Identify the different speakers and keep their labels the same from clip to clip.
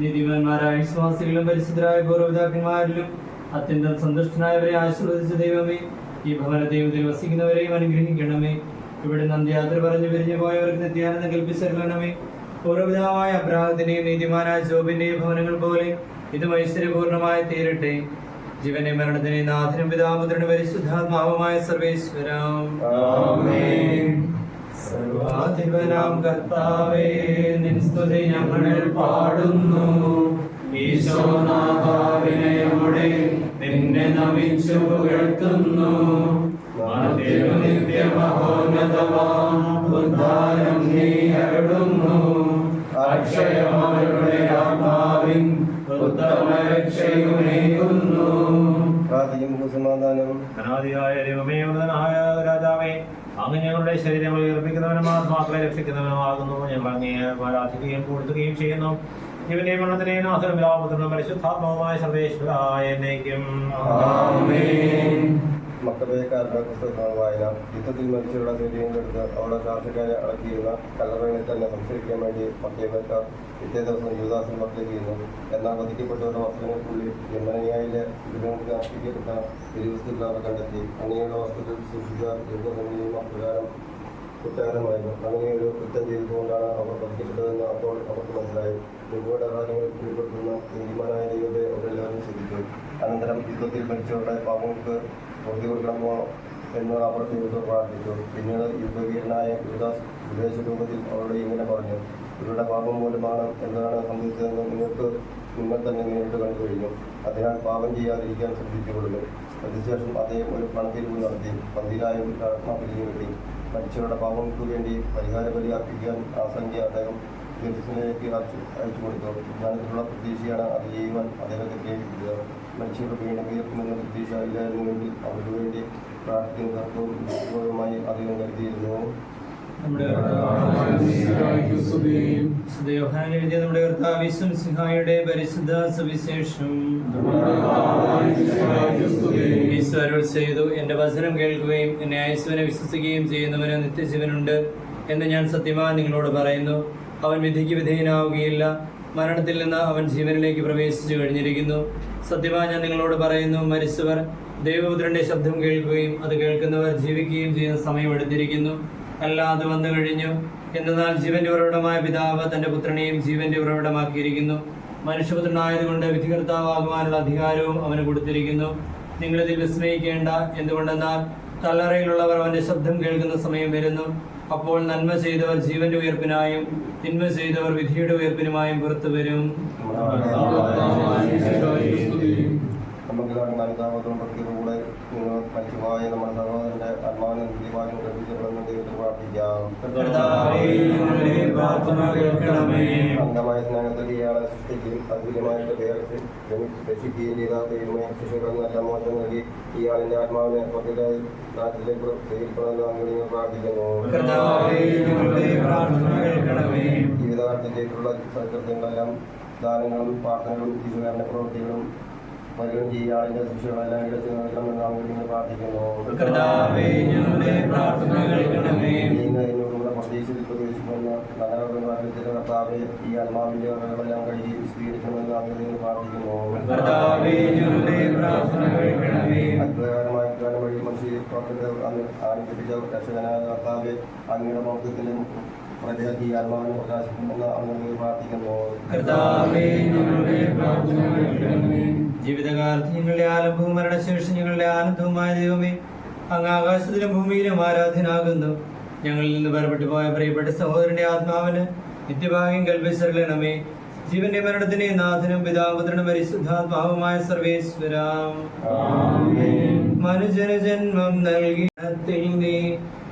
Speaker 1: നീതിമാന്മാരായ വിശ്വാസികളും പരിശുദ്ധരായ പൂർവ്വപിതാക്കന്മാരിലും അത്യന്തം സന്തുഷ്ടനായവരെ ആശീർവദിച്ച ദൈവമേ, ഈ ഭവനത്തിൽ വസിക്കുന്നവരെയും അനുഗ്രഹിക്കണമേ. ഇവിടെ നന്ദിയാത്ര പറഞ്ഞു പിരിഞ്ഞു പോയവർക്ക് നിത്യാനന്ദം കൽപ്പിച്ചരണമേ. പൂർവ്വപിതാവായ അബ്രാഹത്തിന്റെയും നീതിമാനായ ജോബിന്റെയും ഭവനങ്ങൾ പോലെ ഇതും ഐശ്വര്യപൂർണമായി തീരട്ടെ. ജീവനെ മരണത്തിനെ നാഥനും പിതാപുത്രനും പരിശുദ്ധാത്മാവുമായ സർവേശ്വരം. സർവാധിപനാം കർത്താവേ, നിൻ സ്തുതി ഞങ്ങൾ പാടുന്നു. ഈശോനാഥാവിനയോടെ നിന്നെ നമിച്ചു പുകഴ്ത്തുന്നു. നിത്യമഹോന്നതമാം ഉദ്ധാരം നീ അരുളുന്നു. അക്ഷയമവരുടെ ആത്മാവിൻ ഉത്തമരക്ഷയുമേകുന്നു.
Speaker 2: അനാദിയായ ദൈവമേ, ഉന്നതനായ രാജാവേ, അങ്ങ് ഞങ്ങളുടെ ശരീരങ്ങളെ ഉയർപ്പിക്കുന്നവനും ആത്മാക്കളെ രക്ഷിക്കുന്നവനുമാകുന്നു. ഞങ്ങൾ അങ്ങയെ ആരാധിക്കുകയും പൂഴ്ത്തുകയും ചെയ്യുന്നു. ജീവന്റെ മരണത്തിനെ നാഥനും പിതാപുത്രനും പരിശുദ്ധാത്മാവുമായ സർവേശ്വരായ എന്നേക്കും.
Speaker 3: മക്കബേക്കാരുടെ പുസ്തകമാണ് വായന. യുദ്ധത്തിൽ മരിച്ചവരുടെ ശരീരങ്ങളെടുത്ത് അവരുടെ ശാസ്ത്രക്കാരെ അടക്കിയിരുന്ന കല്ലറകളിൽ തന്നെ സംസ്കരിക്കാൻ വേണ്ടി മക്കബേക്കാർ പിറ്റേ ദിവസം യുവദാസിൽ മക്കളേക്ക് ചെയ്യുന്നു. എന്നാൽ വധിക്കപ്പെട്ടവരുടെ വസ്തുക്കൾക്കുള്ളിൽ യമനയായിലെ വിഗ്രഹങ്ങൾക്ക് അർപ്പിക്കപ്പെട്ട തിരുവസ്തുക്കൾ അവർ കണ്ടെത്തി. അങ്ങനെയുള്ള വസ്തുക്കൾ സൂക്ഷിച്ച യുദ്ധസംഘിയും അപ്രകാരം കുറ്റകരമായിരുന്നു. അങ്ങനെ ഒരു കുറ്റം ചെയ്തുകൊണ്ടാണ് അവർ വധിക്കപ്പെട്ടതെന്ന് അപ്പോൾ അവർക്ക് മനസ്സിലായി. യുവയുടെ കാര്യങ്ങൾ കീഴ്പ്പെടുത്തുന്ന നീതിമാനായ ദൈവത്തെ അവരെല്ലാവരും ശ്രദ്ധിച്ചു. അനന്തരം യുദ്ധത്തിൽ മരിച്ചവരുടെ പാപങ്ങൾക്ക് പൊറുതി കൊടുക്കണമോ എന്ന് അവർ ദൈവത്തോട് പ്രാർത്ഥിച്ചു. പിന്നീട് യുദ്ധവീരനായ യുവദാസ് വിദേശ രൂപത്തിൽ അവരോട് ഇങ്ങനെ പറഞ്ഞു: ഇവരുടെ പാപം മൂലമാണ് എന്താണ് സംഭവിച്ചതെന്ന് നിങ്ങൾ തന്നെ നേരിട്ട് കണ്ടു കഴിഞ്ഞു. അതിനാൽ പാപം ചെയ്യാതിരിക്കാൻ ശ്രദ്ധിച്ചുകൊള്ളുന്നു. അതിനുശേഷം അദ്ദേഹം ഒരു പണത്തിരിവ് നടത്തി പന്തിരായ ഒരു പിരിഞ്ഞു കിട്ടി. മരിച്ചവരുടെ പാപങ്ങൾക്ക് വേണ്ടി പരിഹാര ബലി അർപ്പിക്കാൻ ആ സംഖ്യ അദ്ദേഹം ജെറുസലേമിലേക്ക് അയച്ചു കൊടുത്തു. ജ്ഞാനത്തിലുള്ള പ്രതീക്ഷയാണ് അത് ചെയ്യുവാൻ അദ്ദേഹത്തെ പ്രേരിപ്പിച്ചത്. മനുഷ്യരുടെ വീണ്ടും ഉയർത്തുമെന്ന പ്രതീക്ഷ ഇല്ലായിരുന്നുവെങ്കിൽ അവർക്ക് വേണ്ടി പ്രാർത്ഥിക്കുന്നവർക്കും വിശ്വമായി അദ്ദേഹം കരുതിയിരുന്നു.
Speaker 1: നമ്മുടെ കർത്താവിന്റെ പരിശുദ്ധ സുവിശേഷം. ഈശ്വരൻ ചെയ്തു, എന്റെ വചനം കേൾക്കുകയും എന്നെ യേശുവിനെ വിശ്വസിക്കുകയും ചെയ്യുന്നവന് നിത്യജീവനുണ്ട് എന്ന് ഞാൻ സത്യമായി നിങ്ങളോട് പറയുന്നു. അവൻ വിധിക്ക് വിധേയനാവുകയില്ല, മരണത്തിൽ നിന്ന് അവൻ ജീവനിലേക്ക് പ്രവേശിച്ചു കഴിഞ്ഞിരിക്കുന്നു. സത്യമായി ഞാൻ നിങ്ങളോട് പറയുന്നു, മരിച്ചവർ ദൈവപുത്രന്റെ ശബ്ദം കേൾക്കുകയും അത് കേൾക്കുന്നവർ ജീവിക്കുകയും ചെയ്യുന്ന സമയം എടുത്തിരിക്കുന്നു. അല്ല, അത് വന്നു കഴിഞ്ഞു. എന്നാൽ ജീവന്റെ ഉറവിടമായ പിതാവ് തന്റെ പുത്രനെയും ജീവന്റെ ഉറവിടമാക്കിയിരിക്കുന്നു. മനുഷ്യപുത്രനായതുകൊണ്ട് വിധികർത്താവാകുവാനുള്ള അധികാരവും അവന് കൊടുത്തിരിക്കുന്നു. നിങ്ങളിതിൽ വിസ്മയിക്കേണ്ട. എന്തുകൊണ്ടെന്നാൽ കല്ലറയിലുള്ളവർ അവന്റെ ശബ്ദം കേൾക്കുന്ന സമയം വരുന്നു. അപ്പോൾ നന്മ ചെയ്തവർ ജീവന്റെ ഉയർപ്പിനായും തിന്മ ചെയ്തവർ വിധിയുടെ ഉയർപ്പിനുമായും പുറത്തു വരും.
Speaker 3: കൂടെ മരിച്ചുപോയ നമ്മുടെ സഹോദരന്റെ ആത്മാവിനെ നീതിമാനും കൽപ്പിക്കപ്പെടുന്ന ദൈവത്തിൽ പ്രാർത്ഥിക്കാം. അന്ധമായ സ്നേഹത്തിൽ ഇയാളെ സൃഷ്ടിക്കുകയും അതുല്യമായിട്ട് രക്ഷിക്കുകയും ചെയ്ത ദൈവമേ, ശിശുക്കളിൽ നല്ല മോചനം നൽകി ഇയാളിന്റെ ആത്മാവിനെ പതിലായി നാട്ടിലേക്ക് സ്വീകരിക്കണമെന്ന് അങ്ങനെ പ്രാർത്ഥിക്കുന്നു. ജീവിതകാലത്തിലേക്കുള്ള സൽകൃത്യങ്ങളെല്ലാം ദാനങ്ങളും പ്രാർത്ഥനകളും ജീവകാരണ പ്രവൃത്തികളും മരുന്നും ഇയാളിന്റെ ശിശുക്കളെല്ലാം ഇടച്ചു നൽകണമെന്ന് അങ്ങനെ പ്രാർത്ഥിക്കുന്നു. എന്നോടുകൂടെ പ്രതീക്ഷയിൽ പ്രവേശിക്കുന്ന നല്ലവരുടെ പ്രാർത്ഥിച്ച കർത്താവെ, ഈ ആത്മാവിന്റെ വകകളെല്ലാം കഴുകി സ്വീകരിക്കണമെന്ന് അങ്ങനെ പ്രാർത്ഥിക്കുന്നു. അത്ഭുതകരമായ കാലം വഴി മനുഷ്യരെ ആരംഭിപ്പിച്ച രക്ഷകനായ കർത്താവെ, അങ്ങയുടെ മൗത്വത്തിന്റെ പ്രജാതി ആത്മാവിനെ പ്രകാശിക്കുമെന്ന് അങ്ങനെ പ്രാർത്ഥിക്കുന്നു.
Speaker 1: ജീവിതകാലത്ത് ഞങ്ങളുടെ ആലംബവും മരണശേഷം ഞങ്ങളുടെ ആനന്ദവുമായ ദൈവമേ, അങ്ങ് ആകാശത്തിലും ഭൂമിയിലും ആരാധനാകുന്നു. ഞങ്ങളിൽ നിന്ന് വേർപെട്ടു പോയ പ്രിയപ്പെട്ട സഹോദരന്റെ ആത്മാവിന് നിത്യഭാഗ്യം കൽപ്പിച്ചരുളണമേ. ജീവന്റെ മരണത്തിന്റെ നാഥനും പിതാപുത്രനും പരിശുദ്ധാത്മാവുമായ സർവേശ്വരാം. മനുജന ജന്മം നൽകിയത്തിൽ നീ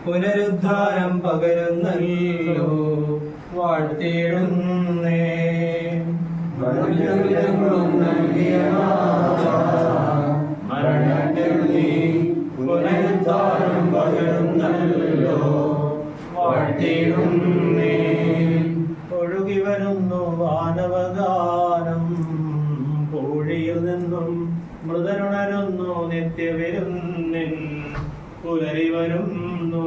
Speaker 1: പുനരുദ്ധാരം പകരുന്നല്ലോ, വാഴ്ത്തിയിടുന്നേ.
Speaker 2: പുനരുദ്ധാരം പകരുന്നല്ലോ, വാഴ്ത്തിയിടുന്നേ. ഒഴുകി വരുന്നു വാനവഗാനം, പൂഴിയിൽ നിന്നും മൃതരുണരുന്നു നിത്യവിരുന്നിൻ പുലരി വരുന്നു.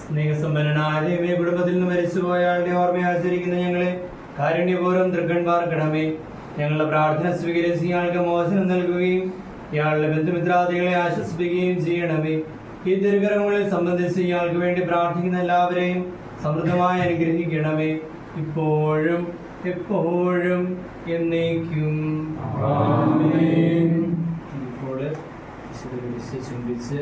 Speaker 1: സ്നേഹസമ്പന്നനായ ദൈവമേ, കുടുംബത്തിൽ നിന്ന് മരിച്ചുപോയയാളുടെ ഓർമ്മ ആചരിക്കുന്ന ഞങ്ങളെ കാരുണ്യപൂർവ്വം തൃക്കൺപാർക്കണമേ. ഞങ്ങളുടെ പ്രാർത്ഥന സ്വീകരിച്ച് ഇയാൾക്ക് മോചനം നൽകുകയും ഇയാളുടെ ബന്ധുമിത്രാദികളെ ആശ്വസിപ്പിക്കുകയും ചെയ്യണമേ. ഈ തിരുക്കരങ്ങളിൽ സംബന്ധിച്ച് ഇയാൾക്ക് വേണ്ടി പ്രാർത്ഥിക്കുന്ന എല്ലാവരെയും സമൃദ്ധമായി അനുഗ്രഹിക്കണമേ, ഇപ്പോഴും എപ്പോഴും എന്നേക്കും. ഇപ്പോൾ ചുംബിച്ച്